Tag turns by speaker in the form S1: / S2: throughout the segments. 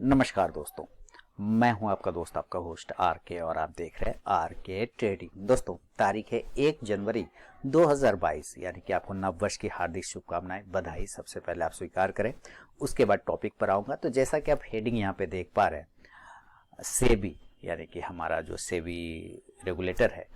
S1: नमस्कार दोस्तों, मैं हूं आपका दोस्त आपका होस्ट आर के और आप देख रहे हैं आर के ट्रेडिंग। दोस्तों, तारीख है 1 जनवरी 2022, यानी कि आपको नव वर्ष की हार्दिक शुभकामनाएं, बधाई सबसे पहले आप स्वीकार करें। उसके बाद टॉपिक पर आऊंगा। तो जैसा कि आप हेडिंग यहाँ पे देख पा रहे हैं, सेबी यानी कि हमारा जो सेबी रेगुलेटर है,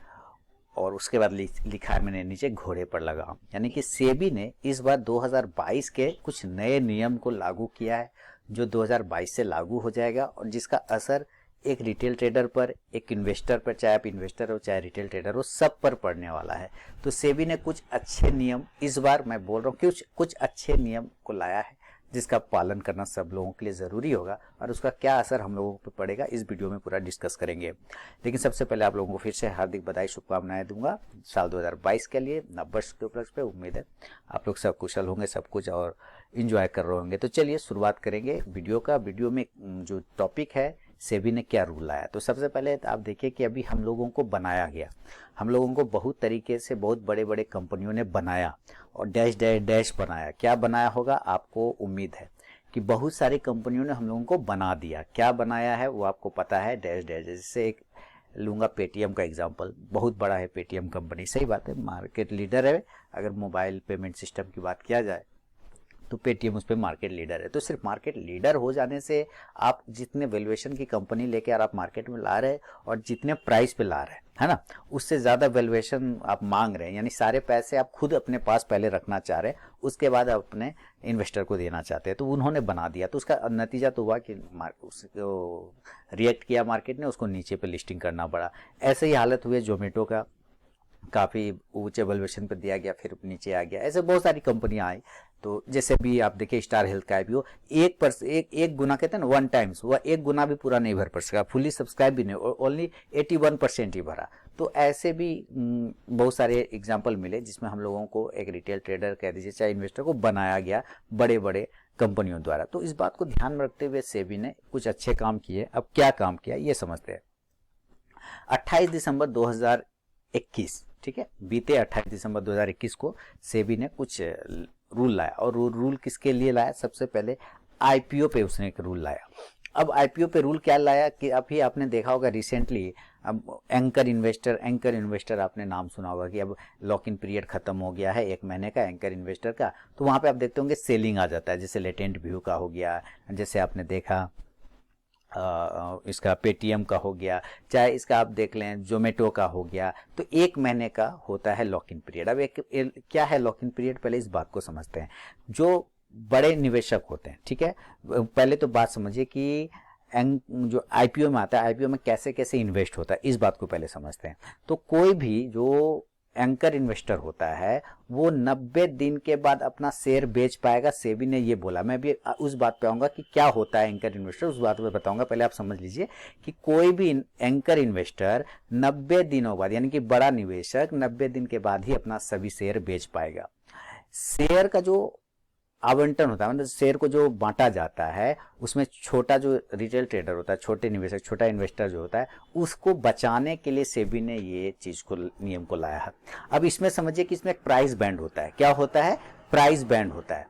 S1: और उसके बाद लिखा है मैंने नीचे घोड़े पर लगाम, यानी कि सेबी ने इस बार 2022 के कुछ नए नियम को लागू किया है जो 2022 से लागू हो जाएगा और जिसका असर एक रिटेल ट्रेडर पर, एक इन्वेस्टर पर, चाहे आप इन्वेस्टर हो चाहे रिटेल ट्रेडर हो, सब पर पड़ने वाला है। तो सेबी ने कुछ अच्छे नियम, इस बार मैं बोल रहा हूँ कुछ अच्छे नियम को लाया है जिसका पालन करना सब लोगों के लिए ज़रूरी होगा और उसका क्या असर हम लोगों पर पड़ेगा इस वीडियो में पूरा डिस्कस करेंगे। लेकिन सबसे पहले आप लोगों को फिर से हार्दिक बधाई शुभकामनाएं दूंगा साल 2022 के लिए, नववर्ष के उपलक्ष्य पे। उम्मीद है आप लोग सब कुशल होंगे, सब कुछ और इंजॉय कर रहे होंगे। तो चलिए शुरुआत करेंगे वीडियो का। वीडियो में जो टॉपिक है, सेबी ने क्या रूल लाया। तो सबसे पहले आप देखिए कि अभी हम लोगों को बनाया गया, हम लोगों को बहुत तरीके से बहुत बड़े बड़े कंपनियों ने बनाया और डैश डैश डैश बनाया। क्या बनाया होगा आपको उम्मीद है कि बहुत सारी कंपनियों ने हम लोगों को बना दिया। क्या बनाया है वो आपको पता है, डैश डैश। जैसे एक लूंगा पेटीएम का एग्जांपल, बहुत बड़ा है पेटीएम कंपनी, सही बात है, मार्केट लीडर है। अगर मोबाइल पेमेंट सिस्टम की बात किया जाए तो पेटीएम उस पर मार्केट लीडर है। तो सिर्फ मार्केट लीडर हो जाने से आप जितने वैल्यूएशन की कंपनी लेके आप मार्केट में ला रहे हैं और जितने प्राइस पे ला रहे हैं, है ना, उससे ज़्यादा वैल्यूएशन आप मांग रहे हैं, यानी सारे पैसे आप खुद अपने पास पहले रखना चाह रहे हैं, उसके बाद आप अपने इन्वेस्टर को देना चाहते हैं। तो उन्होंने बना दिया, तो उसका नतीजा तो हुआ कि उसको रिएक्ट किया मार्केट ने, उसको नीचे पे लिस्टिंग करना पड़ा। ऐसे ही हालत हुई जोमेटो का, काफ़ी ऊंचे वैल्यूएशन पर दिया गया, फिर नीचे आ गया। ऐसे बहुत सारी कंपनियां आई। तो जैसे भी आप देखिए स्टार हेल्थ का आईपीओ, एक गुना कहते हैं ना, 1 टाइम्स, वह एक गुना भी पूरा नहीं भर सका, फुली सब्सक्राइब भी नहीं, ओनली 81% ही भरा। तो ऐसे भी बहुत सारे एग्जाम्पल मिले जिसमें हम लोगों को एक रिटेल ट्रेडर कह दीजिए चाहे इन्वेस्टर को बनाया गया बड़े बड़े कंपनियों द्वारा। तो इस बात को ध्यान में रखते हुए सेबी ने कुछ अच्छे काम किए। अब क्या काम किया ये समझते हैं। 28 दिसंबर 2021, ठीक है, बीते 28 दिसंबर 2021 को सेबी ने कुछ रूल लाया। और रूल किसके लिए लाया? सबसे पहले आईपीओ पे उसने एक रूल लाया। अब आईपीओ पे रूल क्या लाया कि अभी आपने देखा होगा रिसेंटली, अब एंकर इन्वेस्टर आपने नाम सुना होगा कि अब लॉक इन पीरियड खत्म हो गया है 1 महीने का एंकर इन्वेस्टर का। तो वहां पे आप देखते होंगे सेलिंग आ जाता है, जैसे लेटेंट व्यू का हो गया, जैसे आपने देखा इसका पेटीएम का हो गया, चाहे इसका आप देख लें जोमेटो का हो गया। तो 1 महीने का होता है लॉक इन पीरियड। अब क्या है लॉक इन पीरियड, पहले इस बात को समझते हैं। जो बड़े निवेशक होते हैं, ठीक है, पहले तो बात समझिए कि जो आईपीओ में आता है, आईपीओ में कैसे कैसे इन्वेस्ट होता है, इस बात को पहले समझते हैं। तो कोई भी जो एंकर इन्वेस्टर होता है वो 90 दिन के बाद अपना शेयर बेच पाएगा। सेबी ने ये बोला। मैं भी उस बात पे आऊंगा कि क्या होता है एंकर इन्वेस्टर, उस बात पे बताऊंगा। पहले आप समझ लीजिए कि कोई भी एंकर इन्वेस्टर 90 दिनों बाद, यानी कि बड़ा निवेशक 90 दिन के बाद ही अपना सभी शेयर बेच पाएगा। शेयर का जो आवंटन होता है, मतलब शेयर को जो बांटा जाता है, उसमें छोटा जो रिटेल ट्रेडर होता है, छोटे निवेशक, छोटा इन्वेस्टर जो होता है, उसको बचाने के लिए सेबी ने ये चीज को, नियम को लाया है। अब इसमें समझिए कि इसमें एक प्राइस बैंड होता है। क्या होता है? प्राइस बैंड होता है।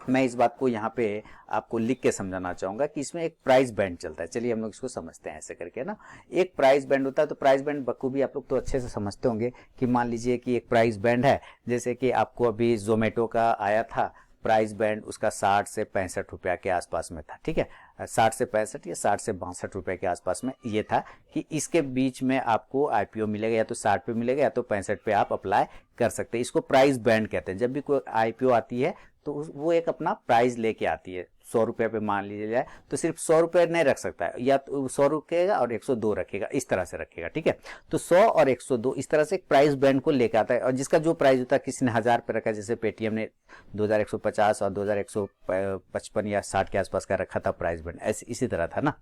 S1: मैं इस बात को यहाँ पे आपको लिख के समझाना चाहूंगा कि इसमें एक प्राइस बैंड चलता है। चलिए हम लोग इसको समझते हैं ऐसे करके ना। एक प्राइस बैंड होता है। तो प्राइस बैंड बखूबी आप लोग तो अच्छे से समझते होंगे कि मान लीजिए कि एक प्राइस बैंड है, जैसे कि आपको अभी जोमेटो का आया था, प्राइस बैंड उसका 60 से 65 रुपया के आसपास में था, ठीक है, 60 से 65 या 60 से 62 रुपए के आसपास में ये था कि इसके बीच में आपको आईपीओ मिलेगा, या तो 60 पे मिलेगा या तो 65 पे आप अप्लाई कर सकते हैं। इसको प्राइस बैंड कहते हैं। जब भी कोई आईपीओ आती है तो वो एक अपना प्राइस लेके आती है। 100 रुपये पे मान लीजिए जाए तो सिर्फ 100 रुपये नहीं रख सकता है, या तो 100 रखेगा और 102 रखेगा, इस तरह से रखेगा, ठीक है। तो 100 और 102 इस तरह से एक प्राइस बैंड को लेकर आता है। और जिसका जो प्राइस होता है, किसी ने 1000 पे रखा, जैसे पेटीएम ने 2150 और 2155 या 60 के आसपास का रखा था प्राइस बैंड, ऐसे इसी तरह था ना।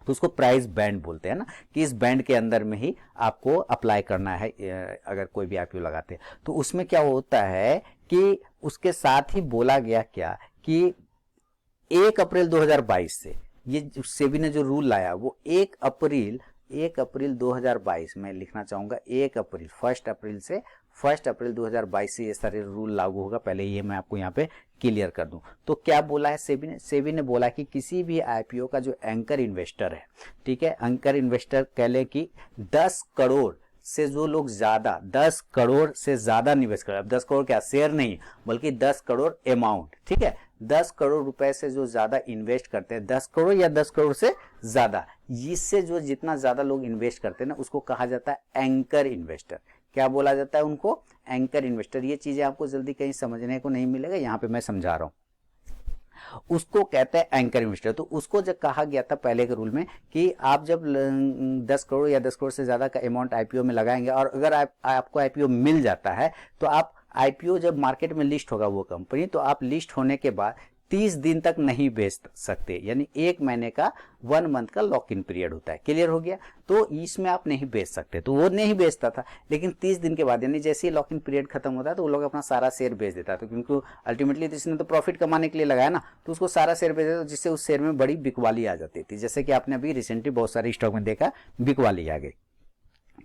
S1: तो उसको प्राइस बैंड बोलते हैं ना, कि इस बैंड के अंदर में ही आपको अप्लाई करना है अगर कोई भी आईपीओ लगाते हैं। तो उसमें क्या होता है कि उसके साथ ही बोला गया क्या कि 1 अप्रैल 2022 से ये सेबी ने जो रूल लाया वो 1 अप्रैल 2022 में लिखना चाहूंगा, 1 अप्रैल 1 अप्रैल से 1 अप्रैल 2022 से ये सारे रूल लागू होगा। पहले ये मैं आपको यहाँ पे क्लियर कर दूं। तो क्या बोला है सेबी ने बोला कि किसी भी आईपीओ का जो एंकर इन्वेस्टर है, ठीक है, एंकर इन्वेस्टर कह ले कि 10 करोड़ से जो लोग ज्यादा 10 करोड़ से ज्यादा निवेश कर, अब 10 करोड़ क्या शेयर नहीं बल्कि 10 करोड़ अमाउंट, ठीक है, 10 करोड़ रुपए से जो ज्यादा इन्वेस्ट करते हैं, 10 करोड़ या 10 करोड़ से ज्यादा, इससे जो जितना ज्यादा लोग इन्वेस्ट करते हैं ना उसको कहा जाता है एंकर इन्वेस्टर। क्या बोला जाता है उनको? Anchor investor. ये चीजें आपको जल्दी कहीं समझने को नहीं मिलेगा, यहाँ पे मैं समझा रहा हूँ। उसको कहते हैं एंकर इन्वेस्टर। तो उसको जब कहा गया था पहले के रूल में कि आप जब 10 करोड़ या 10 करोड़ से ज्यादा का अमाउंट आईपीओ में लगाएंगे और अगर आपको आईपीओ मिल जाता है तो आप आईपीओ जब मार्केट में लिस्ट होगा वो कंपनी, तो आप लिस्ट होने के बाद 30 दिन तक नहीं बेच सकते, यानी 1 महीने का 1 मंथ का लॉक इन पीरियड होता है। क्लियर हो गया? तो इसमें आप नहीं बेच सकते, तो वो नहीं बेचता था। लेकिन 30 दिन के बाद यानी जैसे ही लॉक इन पीरियड खत्म होता है तो वो लोग अपना सारा शेयर बेच देता है। तो क्योंकि अल्टीमेटली इसने तो प्रॉफिट कमाने के लिए लगाया ना, तो उसको सारा शेयर बेच देता, जिससे उस शेयर में बड़ी बिकवाली आ जाती थी। जैसे कि आपने अभी रिसेंटली बहुत सारे स्टॉक में देखा बिकवाली आ गई,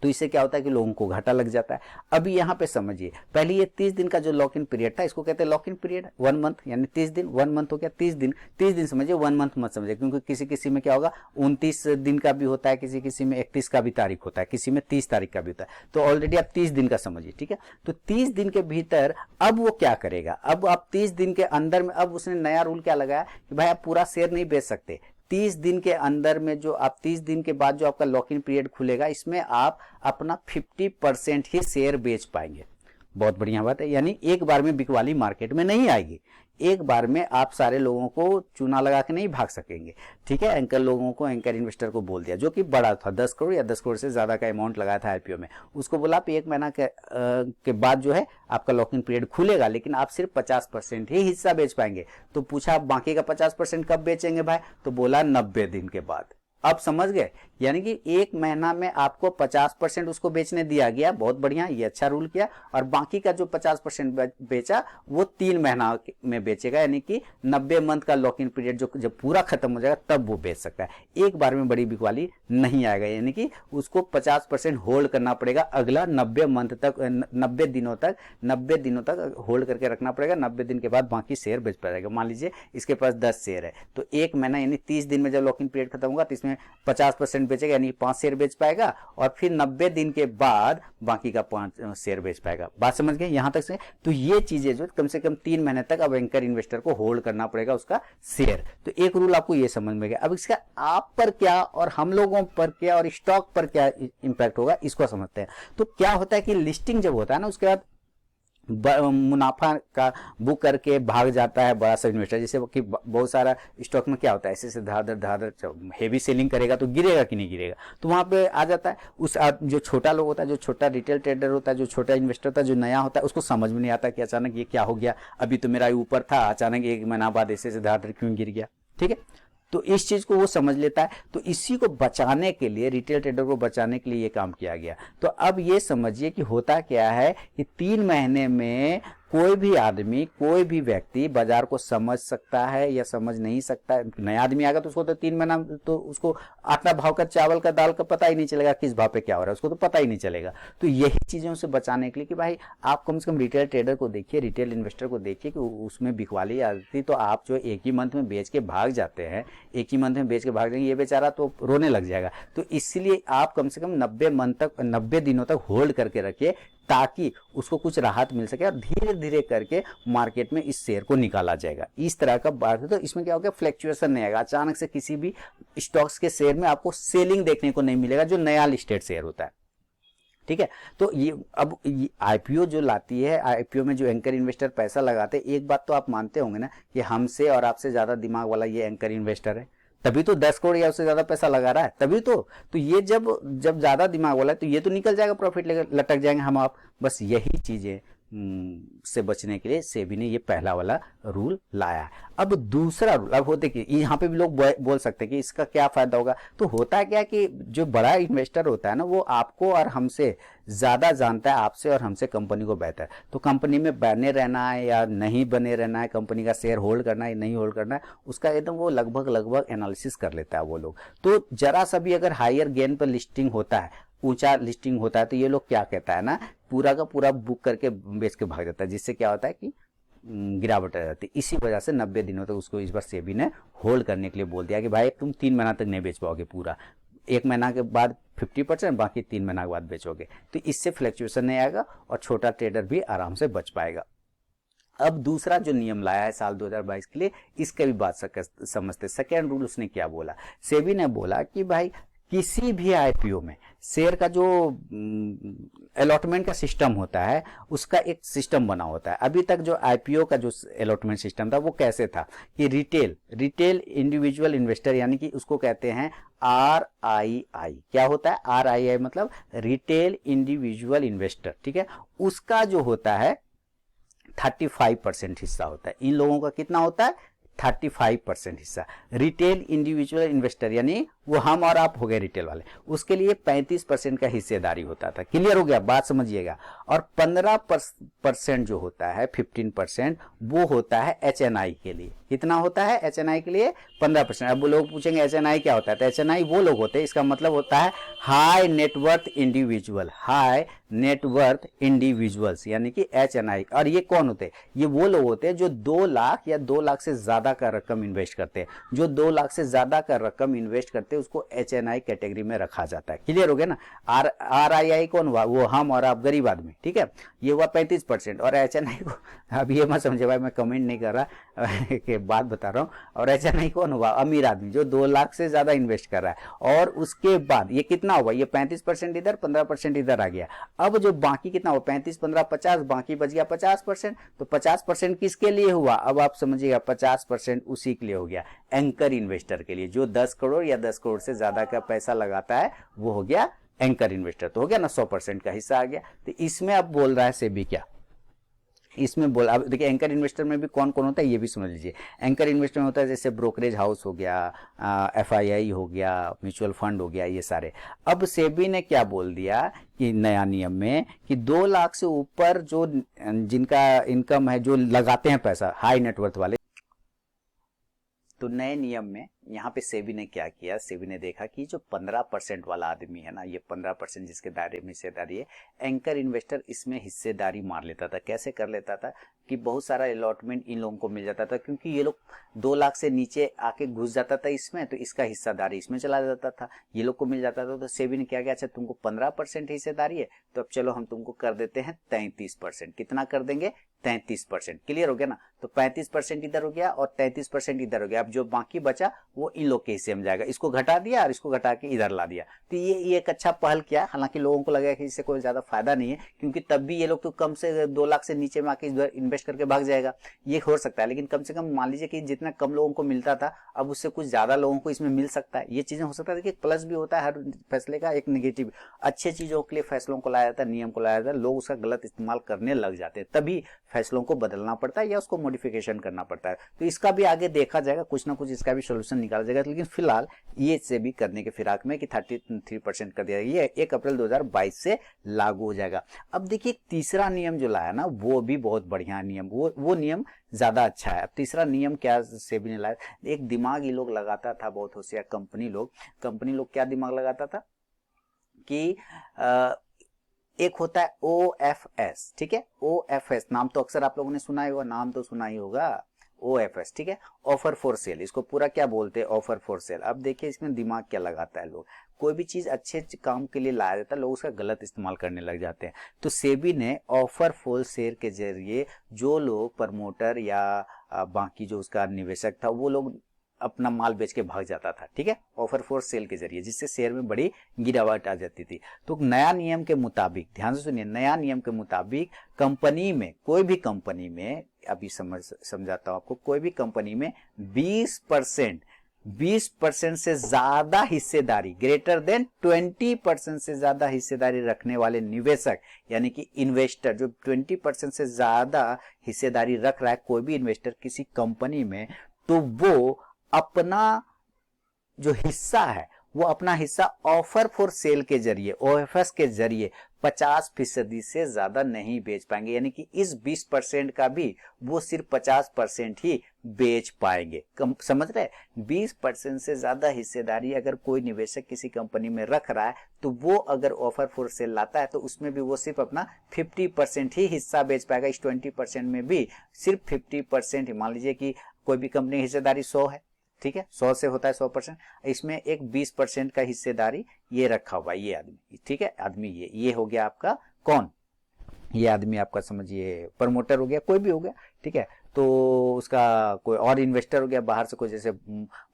S1: तो इससे क्या होता है कि लोगों को घाटा लग जाता है। अभी यहाँ पे समझिए, पहले ये 30 दिन का जो लॉक इन पीरियड था इसको कहते हैं लॉक इन पीरियड। 1 मंथ यानी 30 दिन, 1 मंथ हो गया 30 दिन। 30 दिन समझिए, 1 मंथ मत समझिए, क्योंकि किसी किसी में क्या होगा 29 दिन का भी होता है, किसी किसी में 31 का भी तारीख होता है, किसी में 30 तारीख का भी होता है। तो ऑलरेडी आप 30 दिन का समझिए, ठीक है। तो 30 दिन के भीतर अब वो क्या करेगा, अब आप 30 दिन के अंदर में, अब उसने नया रूल क्या लगाया कि भाई आप पूरा शेयर नहीं बेच सकते। 30 दिन के अंदर में जो आप 30 दिन के बाद जो आपका लॉक इन पीरियड खुलेगा, इसमें आप अपना 50% ही शेयर बेच पाएंगे। बहुत बढ़िया बात है, यानी एक बार में बिकवाली मार्केट में नहीं आएगी, एक बार में आप सारे लोगों को चूना लगा के नहीं भाग सकेंगे, ठीक है। एंकर लोगों को, एंकर इन्वेस्टर को बोल दिया जो कि बड़ा था, 10 करोड़ या 10 करोड़ से ज्यादा का अमाउंट लगाया था आईपीओ में, उसको बोला आप 1 महीना के बाद जो है आपका लॉक इन पीरियड खुलेगा, लेकिन आप सिर्फ 50% ही हिस्सा बेच पाएंगे। तो पूछा आप बाकी का 50% कब बेचेंगे भाई, तो बोला 90 दिन के बाद। अब समझ गए, यानी कि 1 महीना में आपको 50% उसको बेचने दिया गया, बहुत बढ़िया, ये अच्छा रूल किया। और बाकी का जो 50% बेचा वो 3 महीना में बेचेगा, यानी कि 90 मंथ का लॉक इन पीरियड जो जब पूरा खत्म हो जाएगा तब वो बेच सकता है। एक बार में बड़ी बिकवाली नहीं आएगा, यानी कि उसको 50% होल्ड करना पड़ेगा अगला 90 मंथ तक, 90 दिनों तक होल्ड करके रखना पड़ेगा। 90 दिन के बाद बाकी शेयर बेच पाएगा। मान लीजिए इसके पास 10 शेयर है, तो 1 महीना यानी 30 दिन में जब लॉक इन पीरियड खत्म होगा तो इसमें 50% बेचेगा, यानी 5 शेयर बेच पाएगा, और फिर 90 दिन के बाद बाकी का 5 शेयर बेच पाएगा। बात समझ गए यहां तक से? तो ये चीजें जो कम से कम 3 महीने तक अब एंकर इन्वेस्टर को होल्ड करना पड़ेगा उसका शेयर। तो एक रूल आपको ये समझ में गया। अब इसका आप पर क्या और हम लोगों पर क्या और स्टॉक पर क्या इंपैक्ट होगा, इसको समझते हैं। तो क्या होता है कि लिस्टिंग जब होता है ना, उसके बाद मुनाफा का बुक करके भाग जाता है बड़ा सा इन्वेस्टर। जैसे कि बहुत सारा स्टॉक में क्या होता है, ऐसे से धार हेवी सेलिंग करेगा तो गिरेगा कि नहीं गिरेगा, तो वहां पे आ जाता है। उस जो छोटा लोग होता है, जो छोटा रिटेल ट्रेडर होता है, जो छोटा इन्वेस्टर होता है, जो नया होता है, उसको समझ में नहीं आता कि अचानक ये क्या हो गया, अभी तो मेरा ऊपर था, अचानक 1 महीना बाद ऐसे से धार क्यों गिर गया, ठीक है। तो इस चीज को वो समझ लेता है। तो इसी को बचाने के लिए, रिटेल ट्रेडर को बचाने के लिए ये काम किया गया। तो अब ये समझिए कि होता क्या है कि 3 महीने में कोई भी आदमी, कोई भी व्यक्ति बाजार को समझ सकता है या समझ नहीं सकता है। नया आदमी आएगा तो उसको तो 3 महीना तो उसको आटा भाव का, चावल का, दाल का पता ही नहीं चलेगा, किस भाव पे क्या हो रहा है उसको तो पता ही नहीं चलेगा। तो यही चीजों से बचाने के लिए कि भाई आप कम से कम रिटेल ट्रेडर को देखिए, रिटेल इन्वेस्टर को देखिए कि उसमें बिकवाली आती, तो आप जो एक ही मंथ में बेच के भाग जाते हैं, एक ही मंथ में बेच के भाग जाएंगे, ये बेचारा तो रोने लग जाएगा। तो इसलिए आप कम से कम 90 दिनों तक होल्ड करके रखिए, ताकि उसको कुछ राहत मिल सके और धीरे धीरे करके मार्केट में इस शेयर को निकाला जाएगा। इस तरह का बात है। तो इसमें क्या होगा, फ्लैक्चुएशन नहीं आएगा, अचानक से किसी भी स्टॉक्स के शेयर में आपको सेलिंग देखने को नहीं मिलेगा जो नया लिस्टेड शेयर होता है, ठीक है। तो ये अब आईपीओ जो लाती है, आईपीओ में जो एंकर इन्वेस्टर पैसा लगाते हैं, एक बात तो आप मानते होंगे ना कि हमसे और आपसे ज्यादा दिमाग वाला ये एंकर इन्वेस्टर है, तभी तो 10 करोड़ या उससे ज्यादा पैसा लगा रहा है, तभी तो ये जब ज्यादा दिमाग वाला है तो ये तो निकल जाएगा, प्रॉफिट लेकर लटक जाएंगे हम आप। बस यही चीजें से बचने के लिए सेबी ने ये पहला वाला रूल लाया। अब दूसरा रूल, अब होते कि यहाँ पे भी लोग बोल सकते हैं कि इसका क्या फायदा होगा। तो होता है क्या कि जो बड़ा इन्वेस्टर होता है ना, वो आपको और हमसे ज्यादा जानता है आपसे और हमसे कंपनी को बेहतर। तो कंपनी में बने रहना है या नहीं बने रहना है, कंपनी का शेयर होल्ड करना है या नहीं होल्ड करना है, उसका एकदम वो लगभग एनालिसिस कर लेता है वो लोग। तो जरा सा भी अगर हायर गेन पर लिस्टिंग होता है, ऊंचा लिस्टिंग होता है, तो ये लोग क्या कहता है ना, पूरा का पूरा बुक करके बेच के भाग जाता है, जिससे क्या होता है कि गिरावट आ जाती है। इसी वजह से 90 दिनों तक उसको इस बार सेबी ने होल्ड करने के लिए बोल दिया कि भाई तुम 3 महीना तक नहीं बेच पाओगे, पूरा 1 महीना के बाद 50%, बाकी 3 महीना के बाद बेचोगे। तो इससे फ्लक्चुएशन नहीं आएगा और छोटा ट्रेडर भी आराम से बच पाएगा। अब दूसरा जो नियम लाया है साल 2022 के लिए, इसके भी बात समझते। सेकेंड रूल उसने क्या बोला, सेबी ने बोला कि भाई किसी भी आईपीओ में शेयर का जो अलॉटमेंट का सिस्टम होता है, उसका एक सिस्टम बना होता है। अभी तक जो आईपीओ का जो अलॉटमेंट सिस्टम था वो कैसे था कि रिटेल इंडिविजुअल इन्वेस्टर, यानी कि उसको कहते हैं RII। क्या होता है RII? मतलब रिटेल इंडिविजुअल इन्वेस्टर, ठीक है। उसका जो होता है 35% हिस्सा होता है। इन लोगों का कितना होता है? 35% हिस्सा। रिटेल इंडिविजुअल इन्वेस्टर यानी वो हम और आप हो गए रिटेल वाले, उसके लिए 35% का हिस्सेदारी होता था। क्लियर हो गया? बात समझिएगा। और 15% जो होता है, 15%, वो होता है HNI के लिए। कितना होता है HNI के लिए? 15%। अब वो लोग पूछेंगे HNI क्या होता है, तो HNI वो लोग होते हैं, इसका मतलब होता है high net worth individual, high net worth individuals, यानी कि HNI। और ये कौन होते हैं? ये वो लोग होते हैं जो 2 लाख या 2 लाख से ज्यादा का रकम इन्वेस्ट करते हैं। जो 2 लाख से ज्यादा का रकम इन्वेस्ट करते हैं उसको HNI कैटेगरी में रखा जाता है। क्लियर हो गया ना? RII कौन हुआ? वो हम और आप गरीब आदमी, ठीक है। ये हुआ 35%। और HNI को, अब ये मत समझे भाई मैं कमेंट नहीं कर रहा के बात बता रहा हूँ। और HNI कौन हुआ? अमीर आदमी जो 2 लाख से ज्यादा इन्वेस्ट कर रहा है। और उसके बाद ये कितना हुआ? ये 35% इधर, 15% इधर आ गया। अब जो बाकी कितना हुआ? 35, 15, 50, बाकी बच गया 50%। तो 50% किसके लिए हुआ? अब आप समझिएगा 50% उसी के लिए हो गया, एंकर इन्वेस्टर के लिए, जो 10 करोड़ या 10 करोड़ से ज्यादा का पैसा लगाता है, वो हो गया एंकर इन्वेस्टर। तो हो गया ना, 100% का हिस्सा आ गया। तो इसमें अब बोल रहा है सेबी क्या, इसमें बोल, अब देखिए एंकर इन्वेस्टर में भी कौन कौन होता है ये भी समझ लीजिए। एंकर इन्वेस्टर में होता है जैसे ब्रोकरेज हाउस हो गया, FII हो गया, म्यूचुअल फंड हो गया, ये सारे। अब सेबी ने क्या बोल दिया कि नया नियम में कि 2 लाख से ऊपर जो जिनका इनकम है, जो लगाते हैं पैसा, हाई नेटवर्थ वाले। तो नए नियम में यहाँ पे सेबी ने क्या किया, सेबी ने देखा कि जो 15% वाला आदमी है ना, ये 15% जिसके दायरे में हिस्सेदारी है, एंकर इन्वेस्टर इसमें हिस्सेदारी मार लेता था। कैसे कर लेता था कि बहुत सारा अलॉटमेंट इन लोगों को मिल जाता था, क्योंकि ये लोग 2 लाख से नीचे आके घुस जाता था इसमें, तो इसका हिस्सेदारी इसमें चला जाता था, ये लोग को मिल जाता था। तो सेबी ने क्या किया, अच्छा तुमको 15% हिस्सेदारी है, तो अब चलो हम तुमको कर देते हैं 33%। कितना कर देंगे? 33%। क्लियर हो गया ना? तो 35% इधर हो गया और 33% इधर हो गया। अब जो बाकी बचा वो इन लोग के हिस्से में जाएगा। इसको घटा दिया और इसको घटा के इधर ला दिया। तो ये एक अच्छा पहल किया। हालांकि लोगों को लगा कि इससे कोई ज्यादा फायदा नहीं है, क्योंकि तब भी ये लोग तो कम से 2 लाख से नीचे में आके इधर इन्वेस्ट करके भाग जाएगा, ये हो सकता है। लेकिन कम से कम मान लीजिए कि जितना कम लोगों को मिलता था, अब उससे कुछ ज्यादा लोगों को इसमें मिल सकता है। ये चीजें हो सकता है। देखिए प्लस भी होता है हर फैसले का, एक नेगेटिव। अच्छे चीजों के लिए फैसलों को लाया जाता है, नियम को लाया जाता है, लोग उसका गलत इस्तेमाल करने लग जाते हैं, तभी फैसलों को बदलना पड़ता है या उसको मॉडिफिकेशन करना पड़ता है। तो इसका भी आगे देखा जाएगा, कुछ ना कुछ इसका भी सोल्यूशन निकाला जाएगा। लेकिन फिलहाल ये से भी करने के फिराक में कि 33% कर दिया, ये 1 अप्रैल 2022 से लागू हो जाएगा। अब देखिए तीसरा नियम जो लाया ना, वो भी बहुत बढ़िया नियम, वो नियम ज्यादा अच्छा है। अब तीसरा नियम क्या सेबी ने लाया, एक दिमाग ये लोग लगाता था, बहुत होशियार कंपनी लोग क्या दिमाग लगाता था कि एक होता है OFS, ठीक है। OFS नाम तो अक्सर आप लोगों ने सुना ही होगा, नाम तो सुना ही होगा, OFS, ठीक है, ऑफर फॉर सेल। इसको पूरा क्या बोलते हैं? Offer for sale. अब देखिए इसमें दिमाग क्या लगाता है लोग, कोई भी चीज अच्छे काम के लिए लाया जाता है, लोग उसका गलत इस्तेमाल करने लग जाते हैं। तो सेबी ने ऑफर फॉर सेल के जरिए जो लोग प्रमोटर या बाकी जो उसका निवेशक था, वो लोग अपना माल बेच के भाग जाता था, ठीक है, ऑफर फॉर सेल के जरिए, जिससे शेयर में बड़ी गिरावट आ जाती थी। तो नया नियम के मुताबिक, ध्यान से सुनिए, नया नियम के मुताबिक कंपनी में, कोई भी कंपनी में, अभी समझाता हूं आपको, कोई भी कंपनी में 20% से ज्यादा हिस्सेदारी, ग्रेटर देन 20% से ज्यादा हिस्सेदारी रखने वाले निवेशक, यानी कि इन्वेस्टर जो 20% से ज्यादा हिस्सेदारी रख रहा है, कोई भी इन्वेस्टर किसी कंपनी में, तो वो अपना जो हिस्सा है वो अपना हिस्सा ऑफर फॉर सेल के जरिए, ओएफएस के जरिए 50% से ज्यादा नहीं बेच पाएंगे, यानी कि इस 20% का भी वो सिर्फ 50% ही बेच पाएंगे। समझ रहे? 20% से ज्यादा हिस्सेदारी अगर कोई निवेशक किसी कंपनी में रख रहा है तो वो अगर ऑफर फॉर सेल लाता है तो उसमें भी वो सिर्फ अपना 50% ही हिस्सा बेच पाएगा। इस 20% में भी सिर्फ 50% ही, मान लीजिए कि कोई भी कंपनी हिस्सेदारी 100 है, ठीक है, 100 से होता है 100%, इसमें एक 20% का हिस्सेदारी ये रखा हुआ ये आदमी, ठीक है, आदमी ये हो गया आपका कौन, ये आदमी आपका समझिए प्रमोटर हो गया, कोई भी हो गया, ठीक है। तो उसका कोई और इन्वेस्टर हो गया बाहर से, कोई जैसे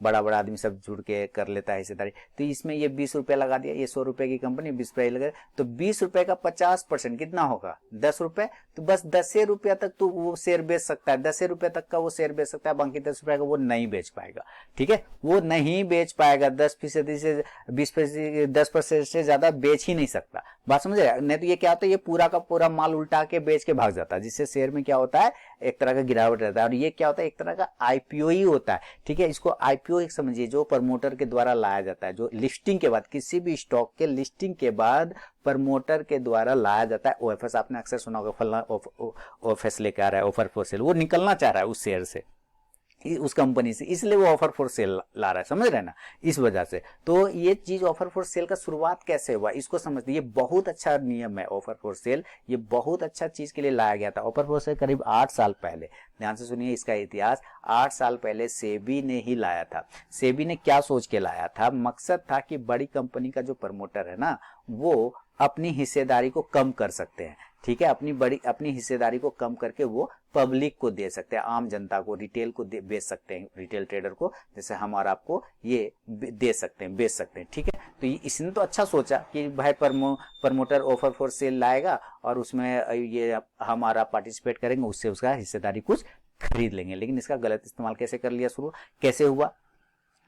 S1: बड़ा बड़ा आदमी सब जुड़ के कर लेता है हिस्सेदारी, तो इसमें ये 20 रुपए लगा दिया, ये 100 रुपए की कंपनी 20 रुपए लगा, तो 20 रुपए का 50% कितना होगा 10 रुपए, तो बस 10 रुपया तक तो वो शेयर बेच सकता है, 10 रुपए तक का वो शेयर बेच सकता है, बाकी 10 रुपए का वो नहीं बेच पाएगा, ठीक है, वो नहीं बेच पाएगा, 10% से 20%, 10% से ज्यादा बेच ही नहीं सकता। बात समझ रहे? नहीं तो ये क्या होता है, ये पूरा का पूरा माल उल्टा के बेच के भाग जाता है, जिससे शेयर में क्या होता है, एक तरह का गिरावट रहता है, और ये क्या होता है, एक तरह का आईपीओ ही होता है, ठीक है। इसको आईपीओ एक समझिए, जो प्रमोटर के द्वारा लाया जाता है, जो लिस्टिंग के बाद, किसी भी स्टॉक के लिस्टिंग के बाद प्रमोटर के द्वारा लाया जाता है। ओएफएस आपने अक्सर सुना होगा, फलना ओएफएस लेकर आ रहा है, ऑफर फॉर सेल, वो निकलना चाह रहा है उस शेयर से, उस कंपनी से, इसलिए वो ऑफर फॉर सेल ला रहा है, समझ रहे हैं ना, इस वजह से। तो ये चीज ऑफर फॉर सेल का शुरुआत कैसे हुआ इसको समझते, ये बहुत अच्छा नियम है ऑफर फॉर सेल, ये बहुत अच्छा चीज के लिए लाया गया था। ऑफर फॉर सेल करीब 8 साल पहले, ध्यान से सुनिए इसका इतिहास, 8 साल पहले सेबी ने ही लाया था। सेबी ने क्या सोच के लाया था, मकसद था कि बड़ी कंपनी का जो प्रमोटर है ना, वो अपनी हिस्सेदारी को कम कर सकते हैं, ठीक है, अपनी हिस्सेदारी को कम करके वो पब्लिक को दे सकते हैं, आम जनता को, रिटेल को बेच सकते हैं, रिटेल ट्रेडर को, जैसे हम और आपको ये दे सकते हैं, बेच सकते हैं, ठीक है। तो इसने तो अच्छा सोचा कि भाई प्रमोटर ऑफर फॉर सेल लाएगा और उसमें ये हमारा पार्टिसिपेट करेंगे, उससे उसका हिस्सेदारी कुछ खरीद लेंगे, लेकिन इसका गलत इस्तेमाल कैसे कर लिया, शुरू कैसे हुआ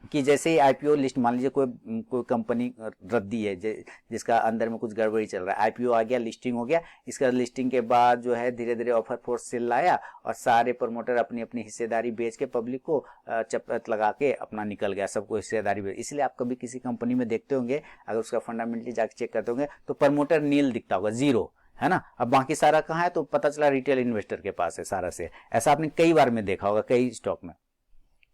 S1: कि जैसे ही आईपीओ लिस्ट, मान लीजिए कोई कंपनी रद्दी है जिसका अंदर में कुछ गड़बड़ी चल रहा है, आईपीओ आ गया, लिस्टिंग हो गया, इसका लिस्टिंग के बाद जो है धीरे धीरे ऑफर फॉर सेल लाया और सारे प्रमोटर अपनी अपनी हिस्सेदारी बेच के पब्लिक को चपत लगा के अपना निकल गया, सबको हिस्सेदारी बेच। इसलिए आप कभी किसी कंपनी में देखते होंगे, अगर उसका फंडामेंटली जाके चेक करते होंगे तो प्रमोटर नील दिखता होगा, जीरो, है ना। अब बाकी सारा कहाँ है, तो पता चला रिटेल इन्वेस्टर के पास है सारा से, ऐसा आपने कई बार में देखा होगा कई स्टॉक में,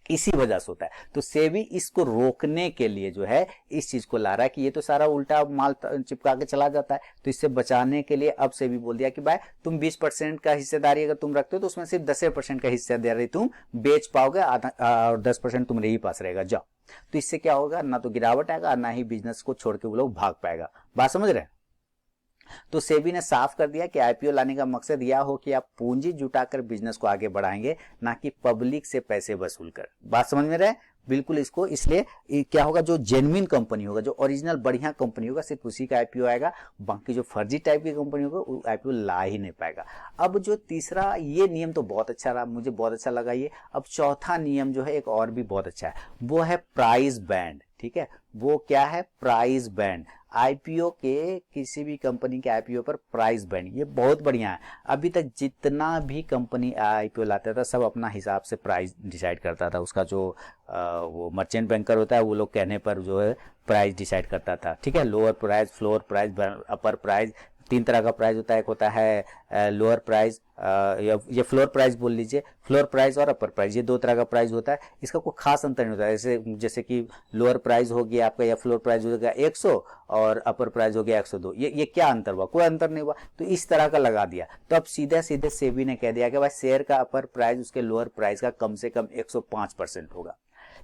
S1: इसी वजह से होता है। तो सेबी इसको रोकने के लिए जो है इस चीज को ला रहा है कि ये तो सारा उल्टा माल चिपका के चला जाता है, तो इससे बचाने के लिए अब सेबी बोल दिया कि भाई तुम 20% का हिस्सेदारी अगर तुम रखते हो तो उसमें सिर्फ 10% का हिस्सेदारी तुम बेच पाओगे, और 10% तुम्हारे ही पास रहेगा, जाओ। तो इससे क्या होगा, ना तो गिरावट आएगा, ना ही बिजनेस को छोड़ के वो लोग भाग पाएगा। बात समझ रहे हैं? तो सेबी ने साफ कर दिया कि आईपीओ लाने का मकसद यह हो कि आप पूंजी जुटाकर बिजनेस को आगे बढ़ाएंगे, ना कि पब्लिक से पैसे वसूल कर। बात समझ में रहे? बिल्कुल। इसको इसलिए क्या होगा, जो जेन्युइन कंपनी होगा, जो ओरिजिनल बढ़िया कंपनी होगा, सिर्फ उसी का आईपीओ आएगा, बाकी जो फर्जी टाइप की कंपनी होगा वो आईपीओ ला ही नहीं पाएगा। अब जो तीसरा, ये नियम तो बहुत अच्छा रहा, मुझे बहुत अच्छा लगा ये। अब चौथा नियम जो है एक और भी बहुत अच्छा है, वो है प्राइस बैंड, ठीक है। वो क्या है, प्राइस बैंड। आईपीओ के, किसी भी कंपनी के आईपीओ पर प्राइस बैंड, ये बहुत बढ़िया है। अभी तक जितना भी कंपनी आईपीओ लाता था सब अपना हिसाब से प्राइस डिसाइड करता था, उसका जो वो मर्चेंट बैंकर होता है वो लोग कहने पर जो है प्राइस डिसाइड करता था, ठीक है। लोअर प्राइस, फ्लोर प्राइस, अपर प्राइस, 3 तरह का प्राइस होता है। एक होता है लोअर प्राइस, ये फ्लोर प्राइस बोल लीजिए, फ्लोर प्राइस और अपर प्राइस, ये 2 तरह का प्राइस होता है। इसका कोई खास अंतर नहीं होता है, जैसे कि लोअर प्राइस हो गया आपका, या फ्लोर प्राइस हो गया 100 और अपर प्राइस हो गया 102, ये क्या अंतर हुआ, कोई अंतर नहीं हुआ। तो इस तरह का लगा दिया, तो अब सीधे सीधे सेबी ने कह दिया कि भाई शेयर का अपर प्राइस उसके लोअर प्राइस का कम से कम 105% होगा,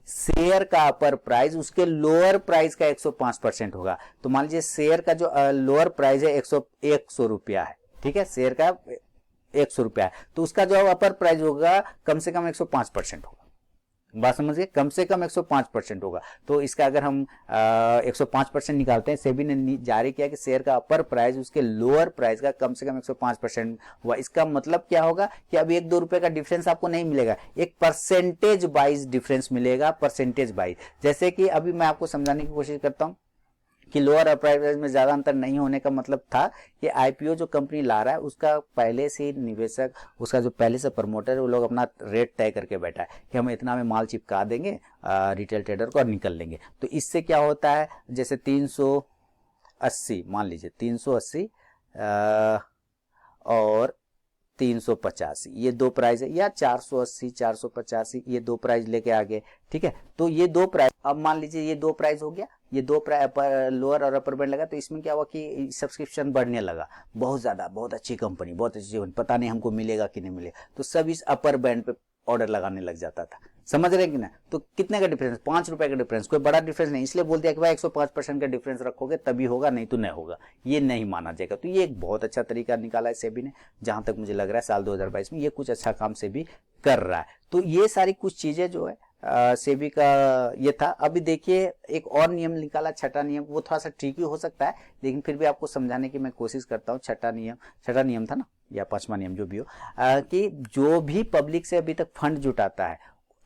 S1: शेयर का अपर प्राइस उसके लोअर प्राइस का 105% होगा। तो मान लीजिए शेयर का जो लोअर प्राइस है 100 रुपया है, ठीक है, शेयर का 100 रुपया है, तो उसका जो अपर प्राइस होगा कम से कम 105% होगा। बात समझिए, कम से कम 105% होगा। तो इसका अगर हम 105% निकालते हैं, सेबी ने जारी किया कि शेयर का अपर प्राइस उसके लोअर प्राइस का कम से कम 105% हुआ। इसका मतलब क्या होगा कि अब 1-2 रुपए का डिफरेंस आपको नहीं मिलेगा, एक परसेंटेज वाइज डिफरेंस मिलेगा, परसेंटेज वाइज। जैसे कि अभी मैं आपको समझाने की कोशिश करता हूं कि लोअर और प्राइस में ज्यादा अंतर नहीं होने का मतलब था कि आईपीओ जो कंपनी ला रहा है उसका पहले से निवेशक, उसका जो पहले से प्रमोटर है, वो लोग अपना रेट तय करके बैठा है कि हम इतना में माल चिपका देंगे रिटेल ट्रेडर को और निकल लेंगे। तो इससे क्या होता है, जैसे 380 मान लीजिए, 380 और 385 ये दो प्राइस है, या 480 485 ये दो प्राइस लेके आ गए, ठीक है। तो ये दो प्राइस, अब मान लीजिए ये दो प्राइस हो गया, ये दो लोअर और अपर बैंड लगा, तो इसमें क्या हुआ कि सब्सक्रिप्शन बढ़ने लगा, बहुत ज्यादा, बहुत अच्छी कंपनी, बहुत अच्छी कंपनी, पता नहीं हमको मिलेगा कि नहीं मिलेगा, तो सब इस अपर बैंड पे ऑर्डर लगाने लग जाता था। समझ रहे कि ना। तो कितने का डिफरेंस, 5 रुपए का डिफरेंस, कोई बड़ा डिफरेंस नहीं, इसलिए बोल दिया कि भाई 105% का डिफरेंस रखोगे तभी होगा, नहीं तो नहीं होगा, ये नहीं माना जाएगा। तो ये एक बहुत अच्छा तरीका निकाला है सेबी ने, जहां तक मुझे लग रहा है साल 2022 में ये कुछ अच्छा काम सेबी कर रहा है। तो ये सारी कुछ चीजें जो है सेबी का ये था। अभी देखिए एक और नियम निकाला, छठा नियम, वो थोड़ा सा ट्रिकी हो सकता है, लेकिन फिर भी आपको समझाने की मैं कोशिश करता हूँ। छठा नियम था ना, या पांचवा नियम जो भी हो, कि जो भी पब्लिक से अभी तक फंड जुटाता है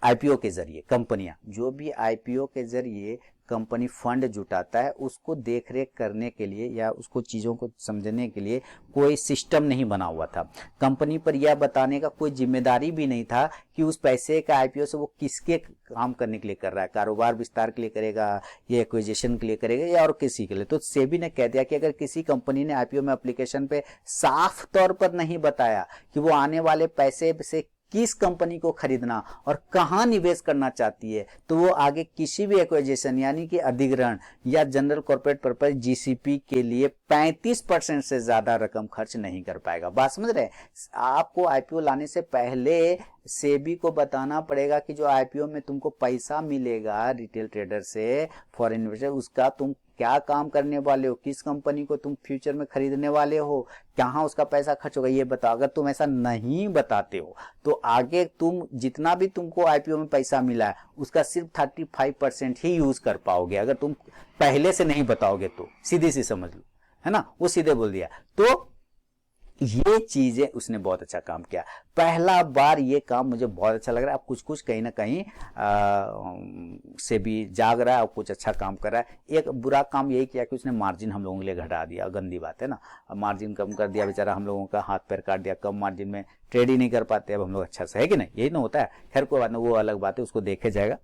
S1: आईपीओ के जरिए, कंपनियां जो भी आईपीओ के जरिए कंपनी फंड जुटाता है, उसको देखरेख करने के लिए या उसको चीजों को समझने के लिए कोई सिस्टम नहीं बना हुआ था। कंपनी पर यह बताने का कोई जिम्मेदारी भी नहीं था कि उस पैसे का आईपीओ से वो किसके काम करने के लिए कर रहा है, कारोबार विस्तार के लिए करेगा या एक्विजिशन के लिए करेगा या और किसी के लिए। तो सेबी ने कह दिया कि अगर किसी कंपनी ने आईपीओ में एप्लीकेशन पे साफ तौर पर नहीं बताया कि वो आने वाले पैसे से किस कंपनी को खरीदना और कहां निवेश करना चाहती है, तो वो आगे किसी भी एक्विजिशन यानी कि अधिग्रहण या जनरल कॉर्पोरेट पर्पस जीसीपी के लिए 35% से ज्यादा रकम खर्च नहीं कर पाएगा। बात समझ रहे हैं। आपको आईपीओ लाने से पहले सेबी को बताना पड़ेगा कि जो आईपीओ में तुमको पैसा मिलेगा रिटेल ट्रेडर से, फॉरेन इन्वेस्टर, उसका तुम क्या काम करने वाले हो, किस कंपनी को तुम फ्यूचर में खरीदने वाले हो, कहाँ उसका पैसा खर्च होगा, ये बताओ। अगर तुम ऐसा नहीं बताते हो तो आगे तुम जितना भी तुमको आईपीओ में पैसा मिला है उसका सिर्फ 35% ही यूज कर पाओगे, अगर तुम पहले से नहीं बताओगे तो। सीधी सी समझ लो, है ना, वो सीधे बोल दिया। तो ये चीजें उसने बहुत अच्छा काम किया, पहला बार ये काम मुझे बहुत अच्छा लग रहा है। अब कुछ कुछ कहीं ना कहीं से भी जाग रहा है और कुछ अच्छा काम कर रहा है। एक बुरा काम यही किया कि उसने मार्जिन हम लोगों के लिए घटा दिया, गंदी बात है ना, मार्जिन कम कर दिया, बेचारा हम लोगों का हाथ पैर काट दिया, कम मार्जिन में ट्रेड ही नहीं कर पाते अब हम लोग, अच्छा से है कि नहीं, यही ना होता है। खैर कोई बात नहीं, वो अलग बात है, उसको देखे जाएगा।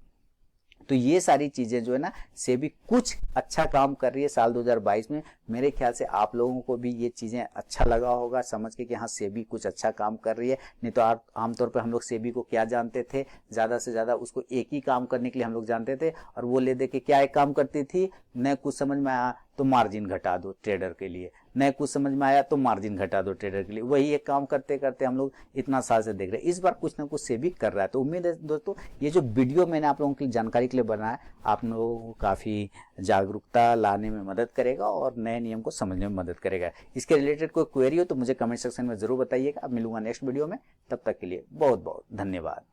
S1: तो ये सारी चीजें जो है ना, सेबी कुछ अच्छा काम कर रही है साल 2022 में। मेरे ख्याल से आप लोगों को भी ये चीजें अच्छा लगा होगा समझ के कि हाँ सेबी कुछ अच्छा काम कर रही है। नहीं तो आमतौर पर हम लोग सेबी को क्या जानते थे, ज्यादा से ज्यादा उसको एक ही काम करने के लिए हम लोग जानते थे, और वो ले दे के क्या एक काम करती थी, न कुछ समझ में आया तो मार्जिन घटा दो ट्रेडर के लिए, न कुछ समझ में आया तो मार्जिन घटा दो ट्रेडर के लिए, वही एक काम करते करते हम लोग इतना साल से देख रहे हैं। इस बार कुछ ना कुछ सेबी कर रहा है। तो उम्मीद है दोस्तों ये जो वीडियो मैंने आप लोगों की जानकारी के लिए बनाया, आप लोगों को काफी जागरूकता लाने में मदद करेगा और नए नियम को समझने में मदद करेगा। इसके रिलेटेड कोई क्वेरी हो तो मुझे कमेंट सेक्शन में जरूर बताइएगा। अब मिलूंगा नेक्स्ट वीडियो में, तब तक के लिए बहुत बहुत धन्यवाद।